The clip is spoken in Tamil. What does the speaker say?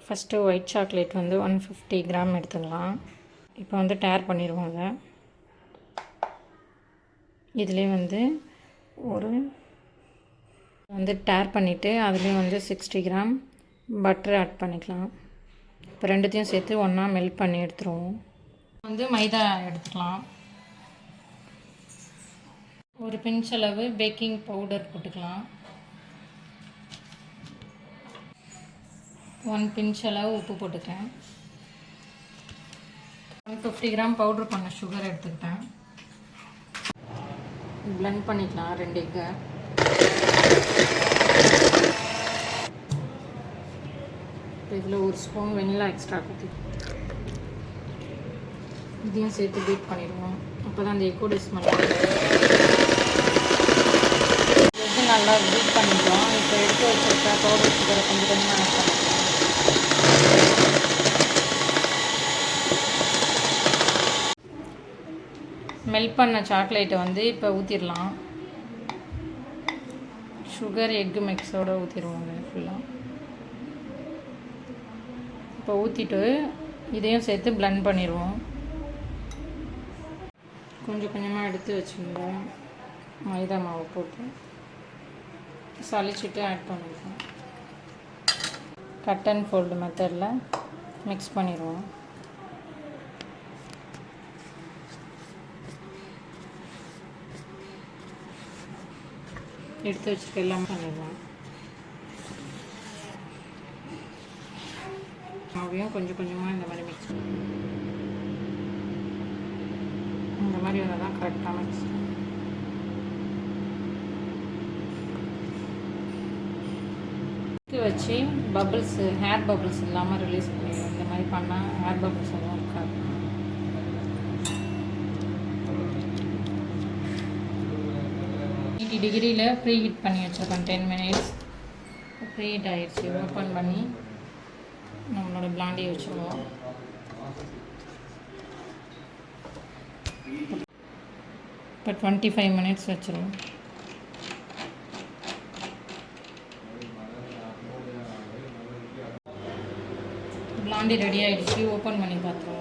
ஃபஸ்ட்டு ஒயிட் சாக்லேட் வந்து 150 கிராம் எடுத்துக்கலாம். இப்போ வந்து டேர் பண்ணிடுவாங்க. இதிலே வந்து ஒரு டேர் பண்ணிவிட்டு அதுலேயும் வந்து 60 கிராம் பட்டர் ஆட் பண்ணிக்கலாம். இப்போ ரெண்டுத்தையும் சேர்த்து ஒன்றா மெல்ட் பண்ணி எடுத்துருவோம். வந்து மைதா எடுத்துக்கலாம். ஒரு பிஞ்ச் அளவு பேக்கிங் பவுடர் போட்டுக்கலாம். 1 பிஞ்ச் அளவு உப்பு போட்டுக்கிறேன். 150 கிராம் பவுடர் பண்ண சுகர் எடுத்துக்கிட்டேன். பிளெண்ட் பண்ணிக்கலாம் 2 எக்கை. இதில் ஒரு ஸ்பூன் வெனிலா எக்ஸ்ட்ரா ஊற்றி இதையும் சேர்த்து பீட் பண்ணிடுவோம். அப்போ தான் அந்த எக்கோட ஸ்மெல் இது நல்லா பீட் பண்ணிட்டோம். இப்போ எடுத்து வச்சுருக்க பவுடர் சுகரை கொஞ்சம் கொஞ்சமாக ஆட் பண்ணிக்கலாம். மெல்ட் பண்ண சாக்லேட்டை வந்து இப்போ ஊற்றிடலாம். சுகர் எக்கு மிக்ஸோடு ஊற்றிடுவோங்க ஃபுல்லாக. இப்போ ஊற்றிட்டு இதையும் சேர்த்து பிளெண்ட் பண்ணிடுவோம். கொஞ்சம் கொஞ்சமாக எடுத்து வச்சுருந்தோம். மைதா மாவு போட்டு சளிச்சிட்டு ஆட் பண்ணிடுவோம். கட் அண்ட் ஃபோல்டு மெத்தடில் மிக்ஸ் பண்ணிடுவோம். எடுத்து வச்சுட்டு எல்லாம் பண்ணிடுவோம். மாவையும் கொஞ்சம் கொஞ்சமாக இந்த மாதிரி மிக்ஸ் பண்ணி இந்த மாதிரி வந்தால் தான் கரெக்டாக மிக்ஸ் வச்சு பபிள்ஸு ஹேர் பபிள்ஸ் இல்லாமல் ரிலீஸ் பண்ணிடுவோம். இந்த மாதிரி பண்ணால் ஹேர் பபிள்ஸ் எதுவும் இருக்காது. 80 டிகிரியில் ப்ரீ ஹீட் பண்ணி வச்சுருக்கோம். 10 மினிட்ஸ் ப்ரீ ஹீட் ஆகிடுச்சு. ஓப்பன் பண்ணி நம்மளோட பிளாண்டியை வச்சுருவோம். இப்போ 25 மினிட்ஸ் வச்சுருவோம். பிளாண்டி ரெடி ஆகிடுச்சு. ஓப்பன் பண்ணி பார்த்துருவோம்.